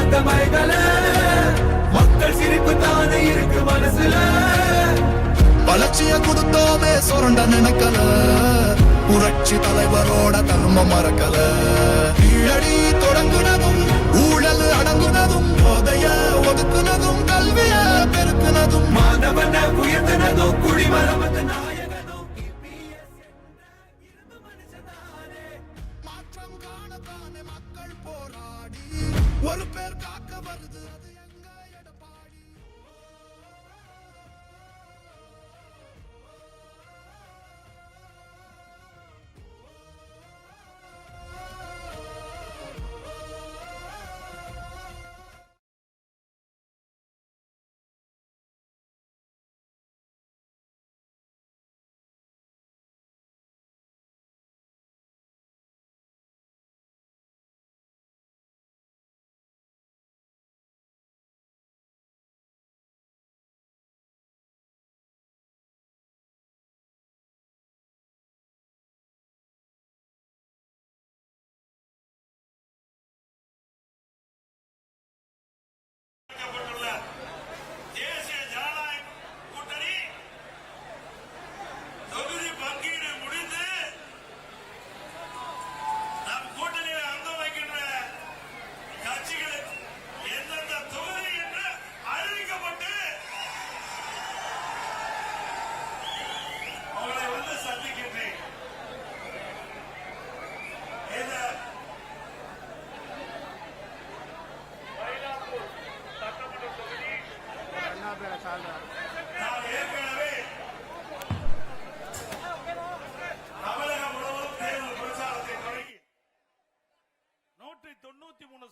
அந்த மைகள மக்கள் சிரிப்பு தானே இருக்கு மனசுல வளர்ச்சிய கொடுத்தோமே சுரண்ட நினைக்கல புரட்சி தலைவரோட தர்ம மறக்கல கீழடி தொடங்குனதும் ஊழல் அடங்குனதும் போதைய ஒதுக்குனதும் கல்விய பெருக்குனதும் மாணவன உயர்த்தினதும் குடிமரமத்து நாயகனும் மாற்றம் காணத்தானே மக்கள் போராடி ஒரு பேர் காக்க வருது அது எங்க எடப்பாடி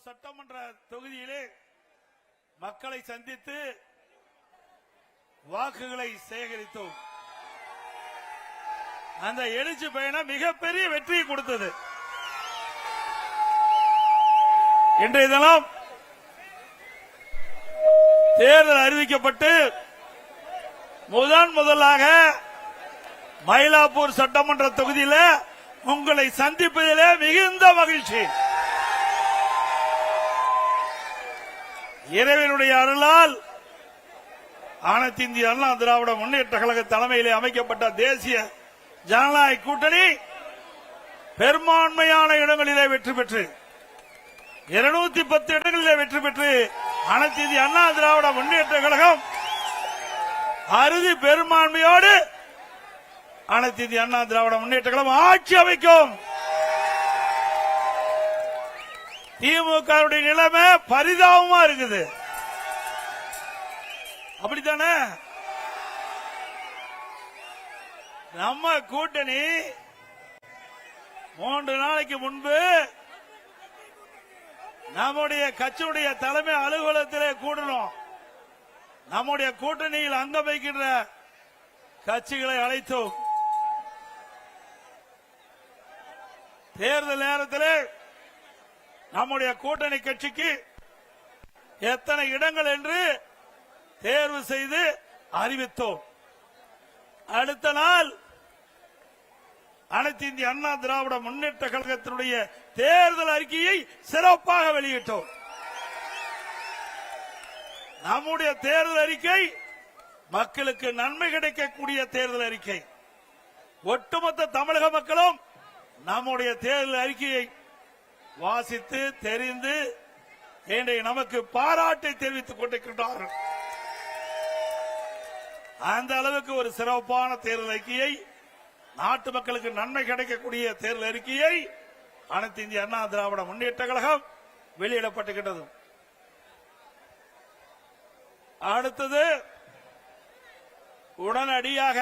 சட்டமன்ற தொகுதியிலே மக்களை சந்தித்து வாக்குகளை சேகரித்தோம். அந்த எழுச்சி பயணம் மிகப்பெரிய வெற்றியை கொடுத்தது. இன்றைய தினம் தேர்தல் அறிவிக்கப்பட்டு முதலாக மயிலாப்பூர் சட்டமன்ற தொகுதியில் உங்களை சந்திப்பதிலே மிகுந்த மகிழ்ச்சி. இறைவனுடைய அருளால் அனைத்து இந்திய அண்ணா திராவிட முன்னேற்ற கழக தலைமையிலே அமைக்கப்பட்ட தேசிய ஜனநாயக கூட்டணி பெரும்பான்மையான இடங்களிலே வெற்றி பெற்று 210 இடங்களிலே வெற்றி பெற்று அனைத்து இந்திய அண்ணா திராவிட முன்னேற்ற கழகம் அறுதி பெரும்பான்மையோடு அனைத்து இந்திய அண்ணா திராவிட முன்னேற்ற கழகம் ஆட்சி அமைக்கும். திமுக நிலைமை பரிதாபமா இருக்குது. அப்படித்தானே? நம்ம கூட்டணி 3 நாளைக்கு முன்பு நம்முடைய கட்சியுடைய தலைமை அலுவலகத்திலே கூடணும். நம்முடைய கூட்டணியில் அங்கம் வைக்கின்ற கட்சிகளை அழைத்தோம். தேர்தல் நேரத்திலே நம்முடைய கூட்டணி கட்சிக்கு எத்தனை இடங்கள் என்று தேர்வு செய்து அறிவித்தோம். அடுத்த நாள் அனைத்து இந்திய அண்ணா திராவிட முன்னேற்ற கழகத்தினுடைய தேர்தல் அறிக்கையை சிறப்பாக வெளியிட்டோம். நம்முடைய தேர்தல் அறிக்கை மக்களுக்கு நன்மை கிடைக்கக்கூடிய தேர்தல் அறிக்கை. ஒட்டுமொத்த தமிழக மக்களும் நம்முடைய தேர்தல் அறிக்கையை வாசித்து தெரிந்து இன்றைய நமக்கு பாராட்டை தெரிவித்துக் கொண்டிருக்கின்றார்கள். அந்த அளவுக்கு ஒரு சிறப்பான தேர்தல் அறிக்கையை, நாட்டு மக்களுக்கு நன்மை கிடைக்கக்கூடிய தேர்தல் அறிக்கையை அனைத்து இந்திய அண்ணா திராவிட முன்னேற்ற கழகம் வெளியிடப்பட்டுகின்றது. அடுத்தது உடனடியாக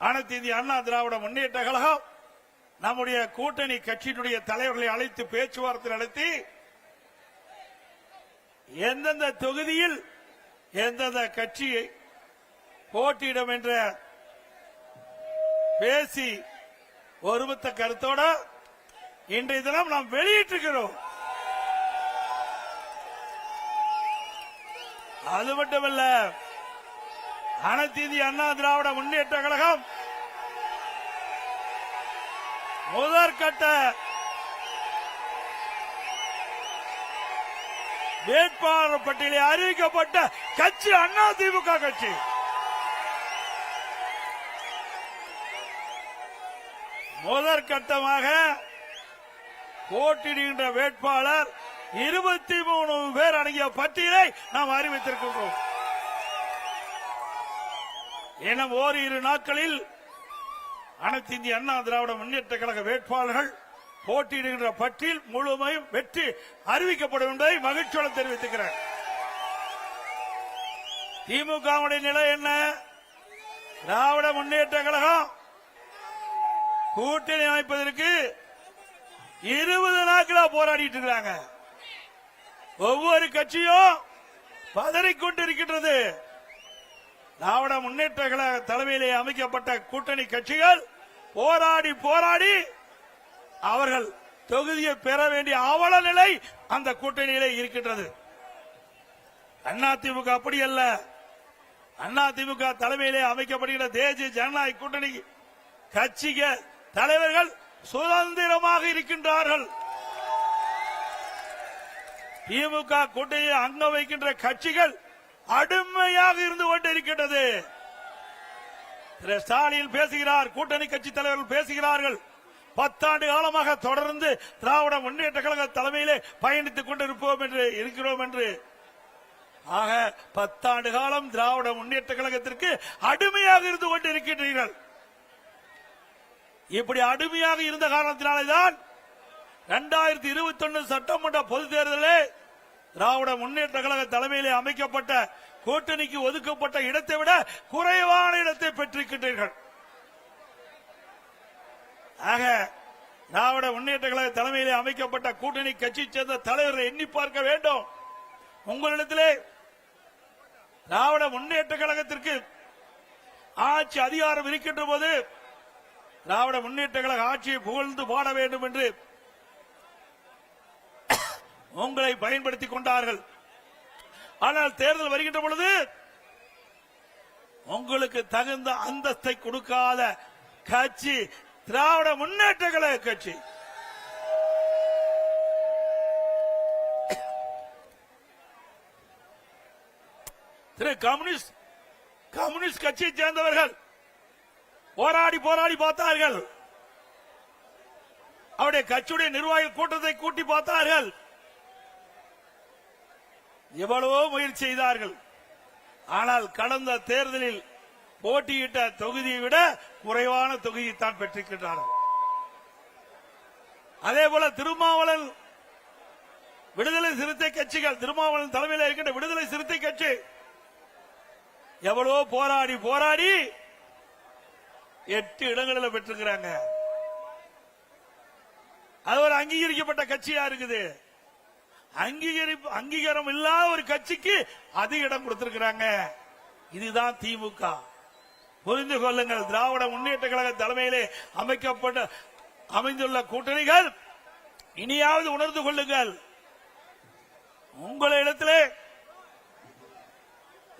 அனைத்து இந்திய அண்ணா திராவிட முன்னேற்ற கழகம் நம்முடைய கூட்டணி கட்சியினுடைய தலைவர்களை அழைத்து பேச்சுவார்த்தை நடத்தி எந்தெந்த தொகுதியில் எந்தெந்த கட்சியை போட்டியிடும் என்ற பேசி ஒருமித்த கருத்தோட இன்றைய தினம் நாம் வெளியிட்டிருக்கிறோம். அது மட்டுமல்ல, அனைத்து இந்திய அண்ணா திராவிட முன்னேற்ற கழகம் முதற்கட்ட வேட்பாளர் பட்டியலில் அறிவிக்கப்பட்ட கட்சி அதிமுக கட்சி. முதற்கட்டமாக போட்டியிடுகின்ற வேட்பாளர் 23 பேர் அடங்கிய பட்டியலை நாம் அறிவித்திருக்கின்றோம். இன்னும் ஓரிரு நாட்களில் அனைத்து இந்திய அண்ணா திராவிட முன்னேற்ற கழக வேட்பாளர்கள் போட்டியிடுகின்ற பட்டியல் முழுமையும் வெற்றி அறிவிக்கப்படும் என்பதை மகிழ்ச்சியோடு தெரிவித்துக்கிறேன். திமுகவுடைய நிலை என்ன? திராவிட முன்னேற்ற கழகம் கூட்டணி அமைப்பதற்கு 20 நாட்களா போராடிட்டு இருக்கிறாங்க. ஒவ்வொரு கட்சியும் பதறிக்கொண்டிருக்கின்றது. திராவிட முன்னேற்ற கழக தலைமையிலே அமைக்கப்பட்ட கூட்டணி கட்சிகள் போராடி போராடி அவர்கள் தொகுதியை பெற வேண்டிய அவல நிலை அந்த கூட்டணியிலே இருக்கின்றது. அதிமுக அப்படி அல்ல. அதிமுக தலைமையிலே அமைக்கப்படுகிற தேசிய ஜனநாயக கூட்டணி கட்சிகள் தலைவர்கள் சுதந்திரமாக இருக்கின்றார்கள். திமுக கூட்டணியில் அங்கம் வைக்கின்ற கட்சிகள் அடிமையாக இருந்து கொண்டிருக்கின்றது. திரு ஸ்டாலின் பேசுகிறார், கூட்டணி கட்சி தலைவர்கள் பேசுகிறார்கள். 10 ஆண்டு காலமாக தொடர்ந்து திராவிட முன்னேற்ற கழக தலைமையிலே பயணித்துக் கொண்டிருப்போம் என்று இருக்கிறோம் என்று. ஆக 10 ஆண்டு காலம் திராவிட முன்னேற்ற கழகத்திற்கு அடிமையாக இருந்து கொண்டிருக்கின்றீர்கள். இப்படி அடிமையாக இருந்த காரணத்தினால்தான் 2021 சட்டமன்ற பொதுத் தேர்தலில் திராவிட முன்னேற்ற கழக தலைமையிலே அமைக்கப்பட்ட கூட்டணிக்கு ஒதுக்கப்பட்ட இடத்தை விட குறைவான இடத்தை பெற்றிருக்கின்றீர்கள். ஆக திராவிட முன்னேற்ற கழக தலைமையிலே அமைக்கப்பட்ட கூட்டணி கட்சி சேர்ந்த தலைவர்களை எண்ணி பார்க்க வேண்டும். உங்களிடத்திலே திராவிட முன்னேற்ற கழகத்திற்கு ஆட்சி அதிகாரம் இருக்கின்ற போது திராவிட முன்னேற்ற கழக ஆட்சியை புகழ்ந்து பாட வேண்டும் என்று உங்களை பயன்படுத்திக் கொண்டார்கள். ஆனால் தேர்தல் வருகின்ற பொழுது உங்களுக்கு தகுந்த அந்தஸ்தை கொடுக்காத கட்சி திராவிட முன்னேற்ற கழக கட்சி. திரு கம்யூனிஸ்ட் கட்சியை சேர்ந்தவர்கள் போராடி போராடி பார்த்தார்கள். அவருடைய கட்சியுடைய நிர்வாகிகள் கூட்டத்தை கூட்டி பார்த்தார்கள். எவ்வளவோ முயற்சி செய்தார்கள். ஆனால் கடந்த தேர்தலில் போட்டியிட்ட தொகுதியை விட குறைவான தொகுதியை தான் பெற்றிருக்கின்றார்கள். அதே போல திருமாவளவன் விடுதலை சிறுத்தை கட்சிகள், திருமாவளவன் தலைமையில் இருக்கின்ற விடுதலை சிறுத்தை கட்சி எவ்வளவோ போராடி போராடி 8 இடங்களில் பெற்றிருக்கிறாங்க. அது ஒரு அங்கீகரிக்கப்பட்ட கட்சியா இருக்குது. அங்கீகாரம் இல்லாத ஒரு கட்சிக்கு அதிக இடம் கொடுத்திருக்கிறாங்க. இதுதான் திமுக. புரிந்து கொள்ளுங்கள். திராவிட முன்னேற்ற கழக தலைமையிலே அமைந்துள்ள கூட்டணிகள் இனியாவது உணர்ந்து கொள்ளுங்கள். உங்களிடத்திலே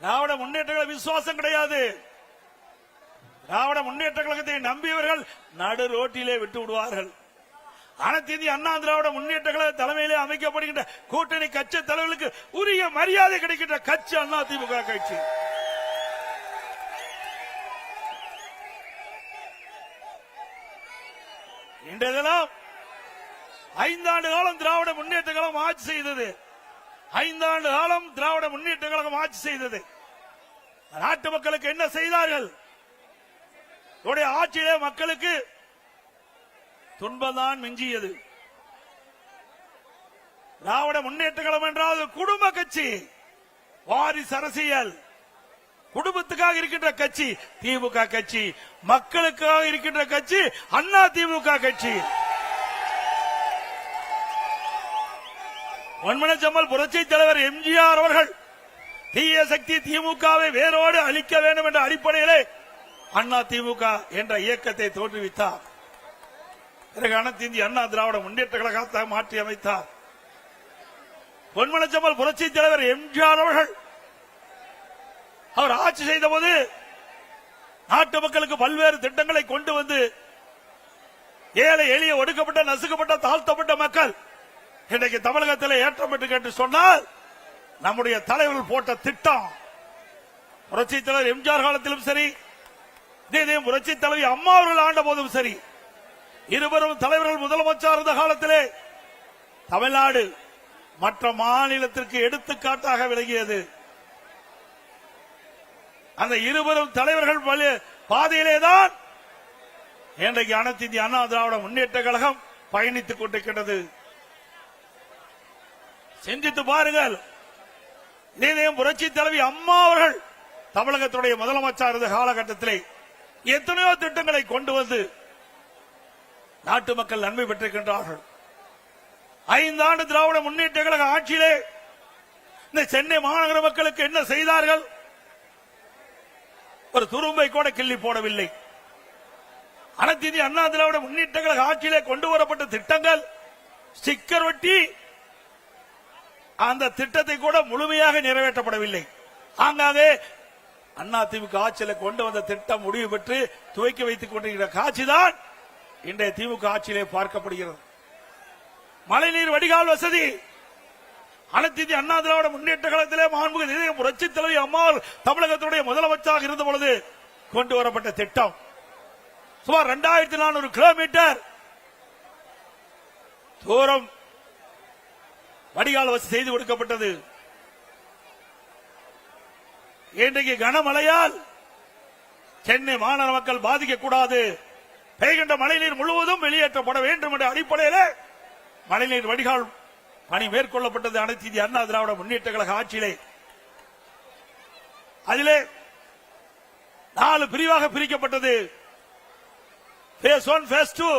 திராவிட முன்னேற்ற கழக விசுவாசம் கிடையாது. திராவிட முன்னேற்ற கழகத்தை நம்பியவர்கள் நடு ரோட்டிலே விட்டு விடுவார்கள். அனைத்து இந்திய அண்ணா திராவிட முன்னேற்ற கழக தலைமையிலே அமைக்கப்படுகின்ற கூட்டணி கட்சி தலைவர்களுக்கு உரிய மரியாதை கிடைக்கின்ற கட்சி அதிமுக கட்சி. இன்றைய தினம் 5 ஆண்டு காலம் திராவிட முன்னேற்ற கழகம் ஆட்சி செய்தது. 5 ஆண்டு காலம் திராவிட முன்னேற்ற கழகம் ஆட்சி செய்தது. நாட்டு மக்களுக்கு என்ன செய்தார்கள்? ஆட்சியிலே மக்களுக்கு துன்பம்தான் மிஞ்சியது. திராவிட முன்னேற்ற கழகம் என்றால் குடும்ப கட்சி, வாரிசு அரசியல், குடும்பத்துக்காக இருக்கின்ற கட்சி திமுக கட்சி, மக்களுக்காக இருக்கின்ற கட்சி அண்ணா திமுக கட்சி. பொன்மனச்செம்மல் புரட்சி தலைவர் எம்ஜிஆர் அவர்கள் தீய சக்தி திமுகவை வேரோடு அழிக்க வேண்டும் என்ற அடிப்படையிலே அண்ணா திமுக என்ற இயக்கத்தை தோற்றுவித்தார். பிறகு அனைத்து இந்திய அண்ணா திராவிட முன்னேற்ற கழகத்தை மாற்றி அமைத்தார். பொன்மனச்செம்மல் புரட்சி தலைவர் எம்ஜிஆர் அவர்கள் அவர் ஆட்சி செய்த போது நாட்டு மக்களுக்கு பல்வேறு திட்டங்களை கொண்டு வந்து ஏழை எளிய ஒடுக்கப்பட்ட நசுக்கப்பட்ட தாழ்த்தப்பட்ட மக்கள் இன்றைக்கு தமிழகத்தில் ஏற்றம் பெற்று கேட்டு சொன்னால் நம்முடைய தலைவர்கள் போட்ட திட்டம் புரட்சி தலைவர் எம்ஜிஆர் காலத்திலும் சரி, இதே புரட்சி தலைவி அம்மா அவர்கள் ஆண்ட போதும் சரி, இருவரும் தலைவர்கள் முதலமைச்சர் இருந்த காலத்திலே தமிழ்நாடு மற்ற மாநிலத்திற்கு எடுத்துக்காட்டாக விளங்கியது. அந்த இருவரும் தலைவர்கள் பாதையிலேதான் இன்றைக்கு அனைத்து இந்திய அண்ணா திராவிட முன்னேற்ற கழகம் பயணித்துக் கொண்டிருக்கிறது. சிந்தித்து பாருங்கள். இதே புரட்சி தலைவி அம்மா அவர்கள் தமிழகத்துடைய முதலமைச்சர் இருந்த காலகட்டத்திலே எத்தனையோ திட்டங்களை கொண்டு வந்து நாட்டு மக்கள் நன்மை பெற்றிருக்கின்றார்கள். 5 ஆண்டு திராவிட முன்னேற்ற கழக ஆட்சியிலே இந்த சென்னை மாநகர மக்களுக்கு என்ன செய்தார்கள்? ஒரு துரும்பை கூட கிள்ளி போடவில்லை. அனைத்து இந்திய அண்ணா திராவிட முன்னேற்ற கழக ஆட்சியிலே கொண்டு வரப்பட்ட திட்டங்கள் ஸ்டிக்கர் ஒட்டி அந்த திட்டத்தை கூட முழுமையாக நிறைவேற்றப்படவில்லை. ஆங்காங்கே அண்ணா திமுக ஆட்சியில கொண்டு வந்த திட்டம் முடிவு பெற்று துவக்கி வைத்துக் கொண்டிருக்கிற காட்சிதான் இன்றைய திமுக ஆட்சியிலே பார்க்கப்படுகிறது. மழைநீர் வடிகால் வசதி அனைத்து இந்திய அண்ணா திராவிட முன்னேற்ற கழகத்திலே மாண்புமிகு புரட்சி தலைவி அம்மாள் தமிழகத்துடைய முதலமைச்சராக இருந்த பொழுது கொண்டு வரப்பட்ட திட்டம் சுமார் 2400 கிலோமீட்டர் தூரம் வடிகால் வசதி செய்து கொடுக்கப்பட்டது. இன்றைக்கு கனமழையால் சென்னை மாநகர மக்கள் பாதிக்கக்கூடாது, பெய்கின்ற மழைநீர் முழுவதும் வெளியேற்றப்பட வேண்டும் என்ற அடிப்படையில் மழைநீர் வடிகால் பணி மேற்கொள்ளப்பட்டது அனைத்து இந்திய அண்ணா திராவிட முன்னேற்ற கழக ஆட்சியிலே. அதிலே 4 பிரிவாக பிரிக்கப்பட்டது. பேஸ் 1, பேஸ் 2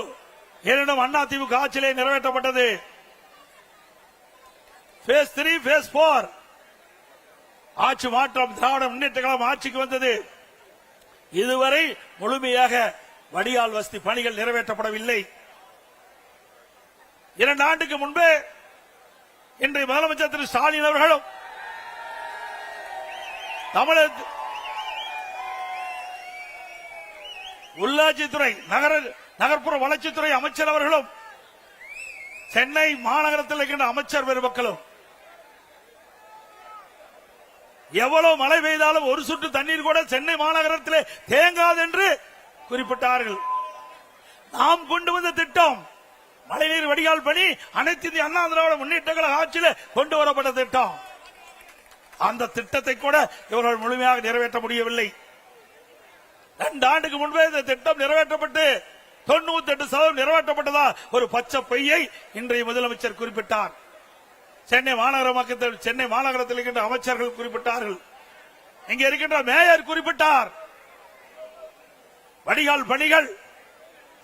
என்னிடம் அண்ணா திமுக ஆட்சியிலே நிறைவேற்றப்பட்டது. பேஸ் 3, பேஸ் 4 ஆட்சி மாற்றம் திராவிட முன்னேற்ற கழகம் ஆட்சிக்கு வந்தது. இதுவரை முழுமையாக வடிகால் வசதி பணிகள் நிறைவேற்றப்படவில்லை. 2 ஆண்டுக்கு முன்பே இன்றைய முதலமைச்சர் திரு ஸ்டாலின் அவர்களும் தமிழக உள்ளாட்சித்துறை நகர்ப்புற வளர்ச்சித்துறை அமைச்சர் அவர்களும் சென்னை மாநகரத்தில் இருக்கின்ற அமைச்சர் பெருமக்களும் எவ்வளவு மழை பெய்தாலும் ஒரு சொட்டு தண்ணீர் கூட சென்னை மாநகரத்திலே தேங்காது என்று குறிப்பிட்டார்கள். நாம் கொண்டு வந்த திட்டம் மழைநீர் வடிகால் பணி அனைத்து இந்திய அண்ணா திராவிட முன்னேற்ற கழக ஆட்சியில் கொண்டு வரப்பட்ட திட்டம். அந்த திட்டத்தை கூட இவர்கள் முழுமையாக நிறைவேற்ற முடியவில்லை. 2 ஆண்டுக்கு முன்பே இந்த திட்டம் நிறைவேற்றப்பட்டு 98% நிறைவேற்றப்பட்டதா ஒரு பச்சை பொய்யை இன்றைய முதலமைச்சர் குறிப்பிட்டார். சென்னை மாநகரத்தில் இருக்கின்ற அமைச்சர்கள் குறிப்பிட்டார்கள். இங்கே இருக்கின்ற மேயர் குறிப்பிட்டார். வடிகால் பணிகள்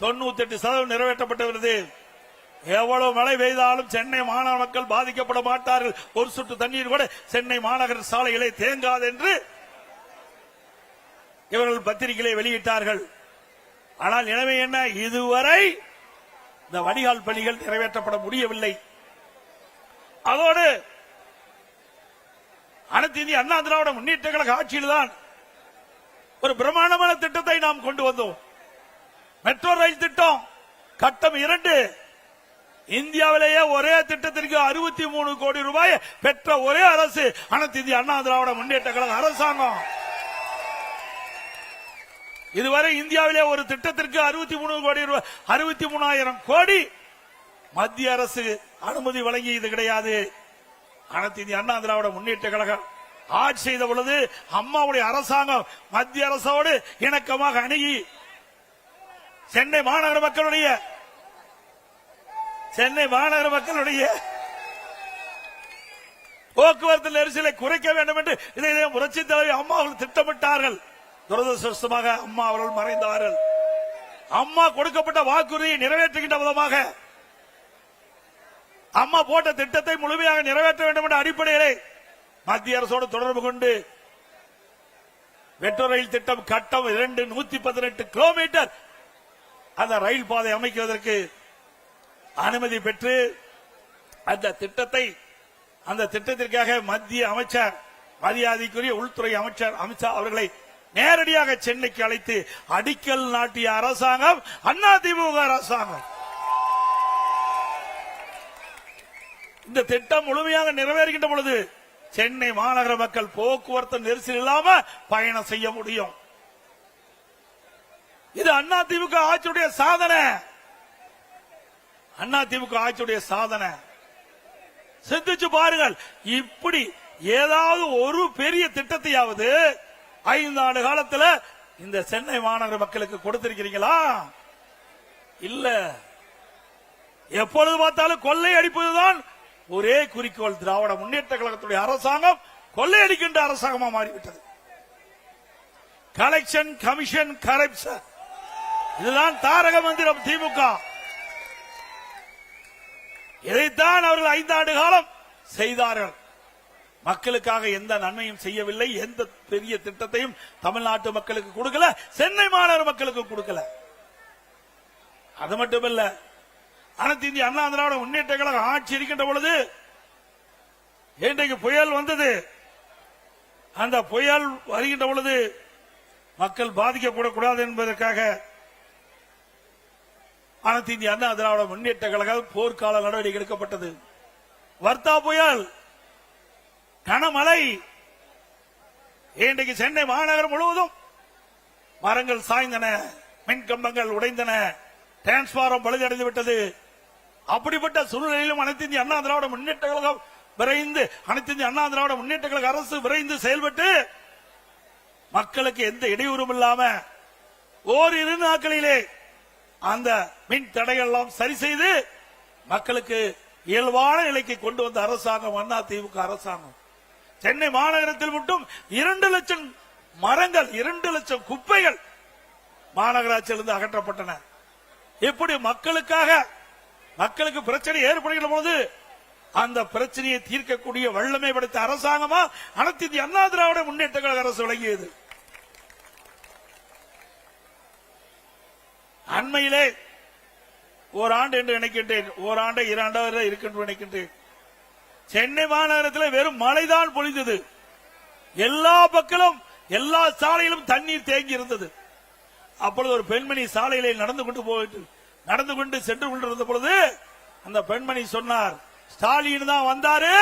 98% நிறைவேற்றப்பட்டுள்ளது. எவ்வளவு மழை பெய்தாலும் சென்னை மாநகர மக்கள் பாதிக்கப்பட மாட்டார்கள், ஒரு சொட்டு தண்ணீர் கூட சென்னை மாநகர சாலைகளை தேங்காது என்று இவர்கள் பத்திரிகைகளை வெளியிட்டார்கள். ஆனால் நிலைமை என்ன? இதுவரை இந்த வடிகால் பணிகள் நிறைவேற்றப்பட முடியவில்லை. அதோடு அனைத்து இந்திய அண்ணா திராவிட முன்னேற்ற கழக ஆட்சியில்தான் ஒரு பிரமாண்டமான திட்டத்தை நாம் கொண்டு வந்தோம். மெட்ரோ ரயில் திட்டம் கட்டம் 2 இந்தியாவிலேயே ஒரே திட்டத்திற்கு 63 கோடி ரூபாய் பெற்ற ஒரே அரசு அனைத்து இந்திய அண்ணா திராவிட முன்னேற்ற கழக அரசாங்கம். இதுவரை இந்தியாவிலே ஒரு திட்டத்திற்கு 63 கோடி ரூபாய் 63,000 கோடி மத்திய அரசு அனுமதி வழங்கியது கிடையாது. அனைத்து இந்திய அண்ணா திராவிட முன்னேற்ற கழகம் ஆட்சி செய்த பொழுது அம்மாவுடைய அரசாங்கம் மத்திய அரசோடு இணக்கமாக அணுகி சென்னை மாநகர மக்களுடைய போக்குவரத்து நெரிசலை குறைக்க வேண்டும் என்று இதை புரட்சி தலைவி அம்மா அவர்கள் திட்டமிட்டார்கள். துரதிருஷ்டவசமாக அம்மா அவர்கள் மறைந்தார்கள். அம்மா கொடுக்கப்பட்ட வாக்குறுதியை நிறைவேற்றுகின்ற விதமாக அம்மா போட்ட திட்டத்தை முழுமையாக நிறைவேற்ற வேண்டும் என்ற அடிப்படையிலே மத்திய அரசோடு தொடர்பு கொண்டு மெட்ரோ ரயில் திட்டம் கட்டம் 2 118 கிலோமீட்டர் அந்த ரயில் பாதை அமைக்குவதற்கு அனுமதி பெற்று அந்த திட்டத்திற்காக மத்திய அமைச்சர் மரியாதைக்குரிய உள்துறை அமைச்சர் அமித்ஷா அவர்களை நேரடியாக சென்னைக்கு அழைத்து அடிக்கல் நாட்டிய அரசாங்கம் அதிமுக அரசாங்கம். இந்த திட்டம் முழுமையாக நிறைவேறுகின்ற பொழுது சென்னை மாநகர மக்கள் போக்குவரத்து நெரிசல் இல்லாம பயணம் செய்ய முடியும். இது அதிமுக ஆட்சியுடைய சாதனை. அதிமுக ஆட்சியுடைய சாதனை. சிந்திச்சு பாருங்கள். இப்படி ஏதாவது ஒரு பெரிய திட்டத்தையாவது 5 ஆண்டு காலத்தில் இந்த சென்னை மாநகர மக்களுக்கு கொடுத்திருக்கிறீங்களா? இல்ல. எப்பொழுது பார்த்தாலும் கொள்ளை அடிப்பதுதான் ஒரே குறிக்கோள். திராவிட முன்னேற்ற கழகத்துடைய அரசாங்கம் கொள்ளையடிக்கின்ற அரசாங்கமா மாறிவிட்டது. கலெக்ஷன், கமிஷன், கரப்ஷன், இதுதான் தாரக மந்திரம் திமுக. இதைத்தான் அவர்கள் 5 ஆண்டு காலம் செய்தார்கள். மக்களுக்காக எந்த நன்மையும் செய்யவில்லை. எந்த பெரிய திட்டத்தையும் தமிழ்நாட்டு மக்களுக்கு கொடுக்கல, சென்னை மாநகர மக்களுக்கு கொடுக்கல. அது மட்டுமல்ல, அனைத்து இந்திய அண்ணா திராவிட முன்னேற்ற கழகம் ஆட்சி இருக்கின்ற பொழுது இன்றைக்கு புயல் வந்தது. அந்த புயல் வருகின்ற பொழுது மக்கள் பாதிக்கப்படக்கூடாது என்பதற்காக அனைத்து இந்திய அண்ணா திராவிட முன்னேற்ற கழகம் போர்க்கால நடவடிக்கை எடுக்கப்பட்டது. வர்த்தா புயல், கனமழை, இன்றைக்கு சென்னை மாநகரம் முழுவதும் மரங்கள் சாய்ந்தன, மின்கம்பங்கள் உடைந்தன, டிரான்ஸ்பாரம் பழுதடைந்து விட்டது. அப்படிப்பட்ட சூழ்நிலையிலும் அனைத்து இந்திய அண்ணா திராவிட முன்னேற்ற கழகம் விரைந்து, அனைத்து இந்திய அண்ணா திராவிட முன்னேற்ற கழக அரசு விரைந்து செயல்பட்டு மக்களுக்கு எந்த இடையூறும் இல்லாம ஓரிரு நாட்களிலே அந்த மின் தடைகள் எல்லாம் சரி செய்து மக்களுக்கு இயல்பான நிலைக்கு கொண்டு வந்த அரசாங்கம் அதிமுக அரசாங்கம். சென்னை மாநகரத்தில் மட்டும் 2 லட்சம் மரங்கள், 2 லட்சம் குப்பைகள் மாநகராட்சியிலிருந்து அகற்றப்பட்டன. எப்படி மக்களுக்கு பிரச்சனை ஏற்படுகிற போது அந்த பிரச்சனையை தீர்க்கக்கூடிய வல்லமை படைத்த அரசாங்கமா அனைத்து இந்திய அண்ணா திராவிட முன்னேற்ற கழக அரசு விளங்கியது. அண்மையிலே ஓராண்டு என்று நினைக்கின்றேன், ஓராண்டு 2 ஆண்டு இருக்கின்ற நினைக்கின்றேன், சென்னை மாநகரத்தில் வெறும் மழைதான் பொழிந்தது. எல்லா பக்கமும் எல்லா சாலையிலும் தண்ணீர் தேங்கி இருந்தது. அப்பொழுது ஒரு பெண்மணி சாலையிலே நடந்து கொண்டு சென்று கொண்டிருந்த பொழுது அந்த பெண்மணி சொன்னார், ஸ்டாலின் தான் வந்தாரு,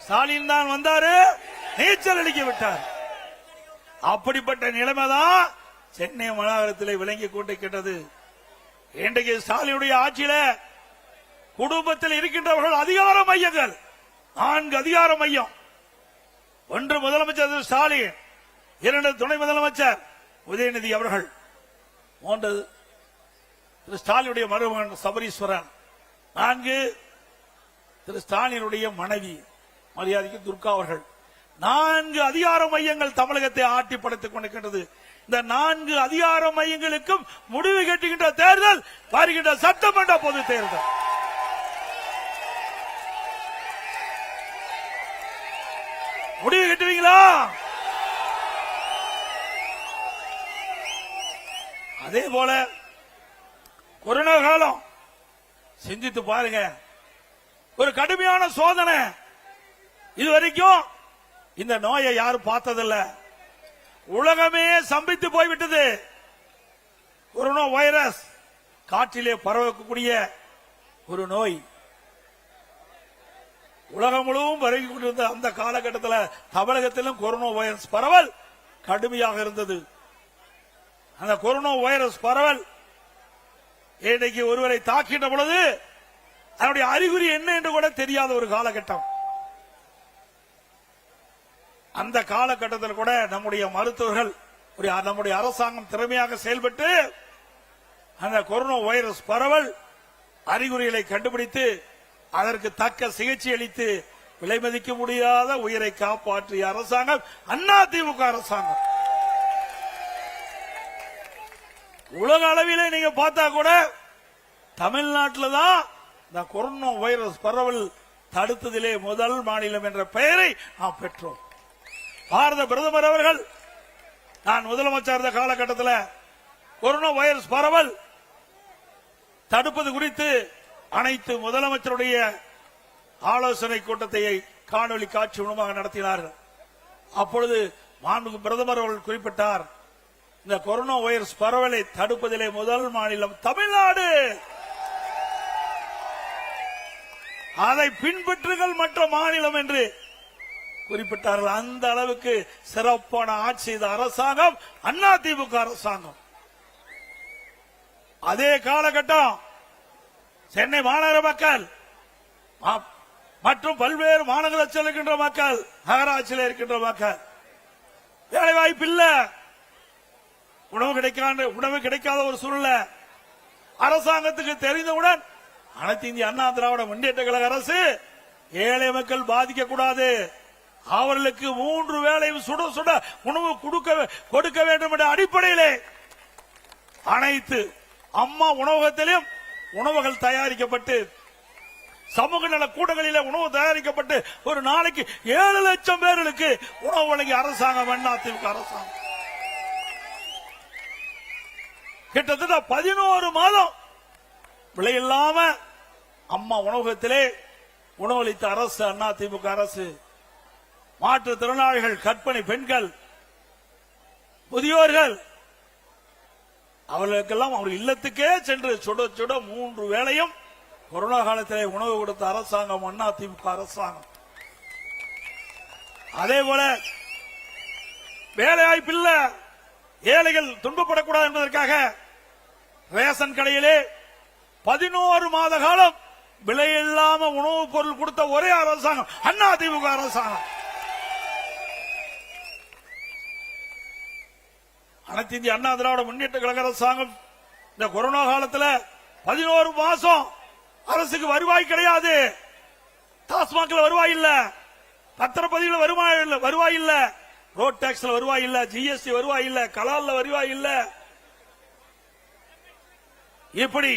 ஸ்டாலின் தான் வந்தாரு, நீச்சல் அடிக்க விட்டார். அப்படிப்பட்ட நிலைமைதான் சென்னை மாநகரத்தில் விளங்கி கொண்டிருக்கின்றது. இன்றைக்கு ஸ்டாலினுடைய ஆட்சியில குடும்பத்தில் இருக்கின்றவர்கள் அதிகார மையங்கள், 4 அதிகார மையம். 1 முதலமைச்சர் ஸ்டாலின், 2 துணை முதலமைச்சர் உதயநிதி அவர்கள், 3 திரு ஸ்டாலினுடைய மருமகன் சபரீஸ்வரன், 4 திரு ஸ்டாலினுடைய மனைவி மரியாதைக்கு துர்கா அவர்கள். 4 அதிகார மையங்கள் தமிழகத்தை ஆட்டி படைத்துக் கொண்டிருக்கின்றது. இந்த 4 அதிகார மையங்களுக்கும் முடிவு கட்டுகின்ற தேர்தல் வருகின்ற சட்டமன்ற பொது தேர்தல். முடிவு கட்டுவீங்களா? அதே போல கொரோனா காலம் சிந்தித்து பாருங்க, ஒரு கடுமையான சோதனை. இதுவரைக்கும் இந்த நோயை யாரும் பார்த்ததில்ல. உலகமே சம்பித்து போய்விட்டது. கொரோனா வைரஸ் காற்றிலே பரவக்கூடிய ஒரு நோய். உலகம் முழுவதும் பரவி கொண்டிருந்த அந்த காலகட்டத்தில் தமிழகத்திலும் கொரோனா வைரஸ் பரவல் கடுமையாக இருந்தது. அந்த கொரோனா வைரஸ் பரவல் இன்றைக்கு ஒருவரை தாக்கின்ற பொழுது அதனுடைய அறிகுறி என்ன என்று கூட தெரியாத ஒரு காலகட்டம். அந்த காலகட்டத்தில் கூட நம்முடைய மருத்துவர்கள், நம்முடைய அரசாங்கம் திறமையாக செயல்பட்டு அந்த கொரோனா வைரஸ் பரவல் அறிகுறிகளை கண்டுபிடித்து அதற்கு தக்க சிகிச்சை அளித்து விலை மதிக்க முடியாத உயிரை காப்பாற்றிய அரசாங்கம் அதிமுக அரசாங்கம். உலக அளவிலே நீங்க பார்த்தா கூட தமிழ்நாட்டில் தான் இந்த கொரோனா வைரஸ் பரவல் தடுத்ததிலே முதல் மாநிலம் என்ற பெயரை நாம் பெற்றோம். பாரத பிரதமர் அவர்கள் நான் முதலமைச்சர் இருந்த காலகட்டத்தில் கொரோனா வைரஸ் பரவல் தடுப்பது குறித்து அனைத்து முதலமைச்சருடைய ஆலோசனை கூட்டத்தை காணொலி காட்சி மூலமாக நடத்தினார்கள். அப்பொழுது மாண்புமிகு பிரதமர் அவர்கள் குறிப்பிட்டார், இந்த கொரோனா வைரஸ் பரவலை தடுப்பதிலே முதல் மாநிலம் தமிழ்நாடு. அதை பின்பற்றுங்கள் மற்ற மாநிலம் என்று குறிப்பிட்டார்கள். அந்த அளவுக்கு சிறப்பான ஆட்சி செய்த அரசாங்கம் அதிமுக அரசாங்கம். அதே காலகட்டம் சென்னை மாநகர மக்கள் மற்றும் பல்வேறு மாநகராட்சியில் இருக்கின்ற மக்கள், நகராட்சியில் இருக்கின்ற மக்கள் வேலை வாய்ப்பு இல்ல, உணவு கிடைக்காத ஒரு சூழ்நிலை அரசாங்கத்துக்கு தெரிந்தவுடன் அனைத்து இந்திய அண்ணா திராவிட முன்னேற்ற கழக அரசு ஏழை மக்கள் பாதிக்க கூடாது, அவர்களுக்கு 3 வேளையும் சுட சுட உணவு கொடுக்க வேண்டும் என்ற அடிப்படையிலே அனைத்து அம்மா உணவகத்திலும் உணவுகள் தயாரிக்கப்பட்டு சமூக நல கூடங்களிலே உணவு தயாரிக்கப்பட்டு ஒரு நாளைக்கு 7 லட்சம் பேர்களுக்கு உணவு வழங்கிய அரசாங்கம் அதிமுக அரசாங்கம். கிட்டத்தட்ட 11 மாதம் விலையில்லாம அம்மா உணவகத்திலே உணவளித்த அரசு அதிமுக அரசு. மாற்றுத்திறனாளிகள், கர்ப்பிணி பெண்கள், முதியோர்கள் அவர்களுக்கெல்லாம் அவர் இல்லத்துக்கே சென்று சுட சுட 3 வேளையும் கொரோனா காலத்திலே உணவு கொடுத்த அரசாங்கம் அதிமுக அரசாங்கம். அதே போல வேலை வாய்ப்பு இல்ல, ஏழைகள் துன்பப்படக்கூடாது என்பதற்காக ரேஷன் கடையிலே 11 மாத காலம் விலையில்லாம உணவுப் பொருள் கொடுத்த ஒரே அரசாங்கம் அதிமுக அரசாங்கம். அனைத்து இந்திய அண்ணா திராவிட முன்னேற்ற கழக அரசாங்கம் இந்த கொரோனா காலத்தில் 11 மாசம் அரசுக்கு வருவாய் கிடையாது. டாஸ்மாக்ல வருவாய் இல்ல, பத்திரப்பதிவுல வருவாய் இல்ல, ரோட் டாக்ஸ்ல வருவாய் இல்ல, ஜிஎஸ்டி வருவாய் இல்ல, கலால்ல வருவாய் இல்ல. இப்படி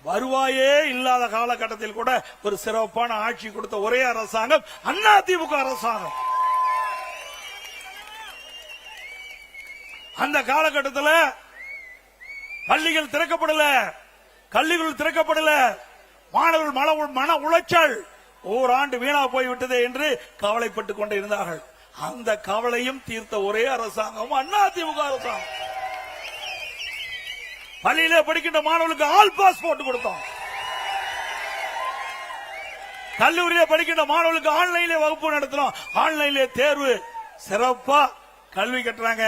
வருவாயே இல்லாத காலகட்டத்தில் கூட ஒரு சிறப்பான ஆட்சி கொடுத்த ஒரே அரசாங்கம் அதிமுக அரசாங்கம். அந்த காலகட்டத்தில் பள்ளிகள் திறக்கப்படல, கல்விகள் திறக்கப்படல, மாணவர்கள் மன உளைச்சல், ஓராண்டு வீணா போய்விட்டது என்று கவலைப்பட்டுக் கொண்டே இருந்தார்கள். அந்த கவலையும் தீர்த்த ஒரே அரசாங்கம் அதிமுக அரசாங்கம். பள்ளியிலே படிக்கின்ற மாணவர்களுக்கு ஆல் பாஸ் போட்டு கொடுத்தோம். கல்லூரியிலே படிக்கின்ற மாணவர்களுக்கு ஆன்லைனிலே வகுப்பு நடத்தினோம். ஆன்லைனிலே தேர்வு, சிறப்பா கல்வி கட்டுறாங்க,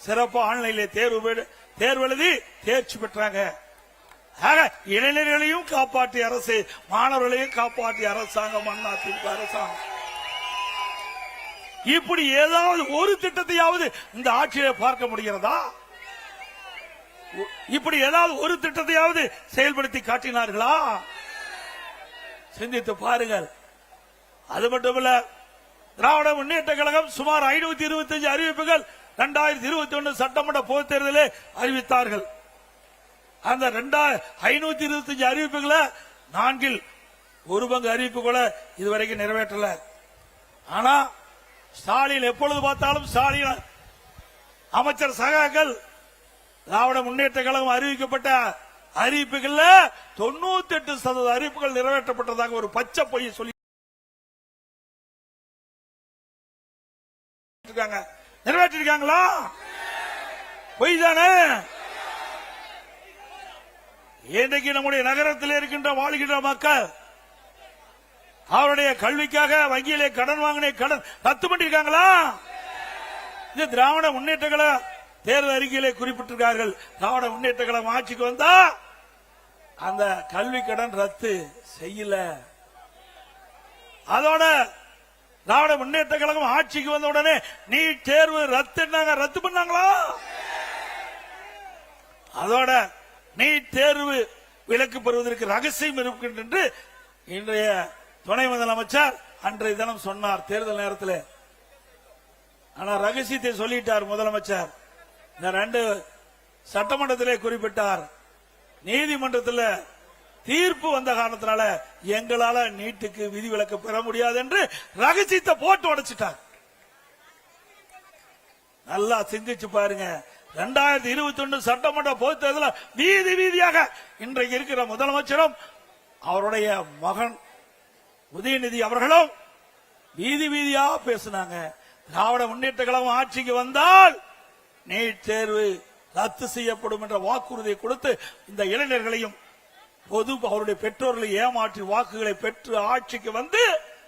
சிறப்பா ஆன்லைனிலே தேர்வு எழுதி தேர்ச்சி பெற்றாங்க. இளைஞர்களையும் காப்பாற்றிய அரசு, மாணவர்களையும் காப்பாற்றிய அரசாங்கம் அதிமுக அரசாங்கம். இப்படி ஏதாவது ஒரு திட்டத்தையாவது இந்த ஆட்சியை பார்க்க முடிகிறதா? இப்படி ஏதாவது ஒரு திட்டத்தையாவது செயல்படுத்தி காட்டினார்களா? சிந்தித்து பாருங்கள். அது மட்டுமல்ல, திராவிட முன்னேற்ற கழகம் சுமார் 525 அறிவிப்புகள் 2021 சட்டமன்ற பொதுத் தேர்தலில் அறிவித்தார்கள். அந்த 525 அறிவிப்புகளை 4 ஒரு பங்கு அறிவிப்பு கூட இதுவரைக்கும் நிறைவேற்றல. ஆனா ஸ்டாலின் எப்பொழுது பார்த்தாலும் ஸ்டாலின் அமைச்சர் சகாக்கள் திராவிட முன்னேற்ற கழகம் அறிவிக்கப்பட்ட அறிவிப்புகள்ல 98% அறிவிப்புகள் நிறைவேற்றப்பட்டதாக ஒரு பச்சை பொய் சொல்லி நிறைவேற்றிருக்காங்களா? பொய் தானே. இன்றைக்கு நம்முடைய நகரத்தில் இருக்கின்ற வாழ்கின்ற மக்கள் அவருடைய கல்விக்காக வங்கியிலே கடன் வாங்கின கடன் ரத்து பண்ணிருக்காங்களா? இது திராவிட முன்னேற்ற கழக தேர்தல் அறிக்கையிலே குறிப்பிட்டிருக்கார்கள். திராவிட முன்னேற்ற கழகம் ஆட்சிக்கு வந்தா அந்த கல்வி கடன் ரத்து செய்யல. அதோட திராவிட முன்னேற்ற கழகம் ஆட்சிக்கு வந்த உடனே நீட் தேர்வு ரத்து பண்ணாங்களா? அதோட நீட் தேர்வு விலக்கு பெறுவதற்கு ரகசியம் இருக்கின்ற என்று இன்றைய துணை முதலமைச்சர் அன்றைய தினம் சொன்னார் தேர்தல் நேரத்தில். ஆனா ரகசியத்தை சொல்லிட்டார் முதலமைச்சர். இந்த 2 சட்டமன்றத்திலே குறிப்பிட்டார். நீதிமன்றத்தில் தீர்ப்பு வந்த காரணத்தினால எங்களால நீட்டுக்கு விதிவிலக்கு பெற முடியாது என்று ரகசியத்தை போட்டு உடைச்சிட்டார். நல்லா சிந்திச்சு பாருங்க. 2021 சட்டமன்ற பொதுத் தேர்தலில் வீதி வீதியாக இன்றைக்கு இருக்கிற முதலமைச்சரும் அவருடைய மகன் உதயநிதி அவர்களும் வீதி வீதியா பேசினாங்க. திராவிட முன்னேற்ற கழகம் ஆட்சிக்கு வந்தால் நீட் தேர்வு ரத்து செய்யப்படும் என்ற வாக்குறுதியை கொடுத்து இந்த இளைஞர்களையும் அவருடைய பெற்றோர்களை ஏமாற்றி வாக்குகளை பெற்று ஆட்சிக்கு வந்து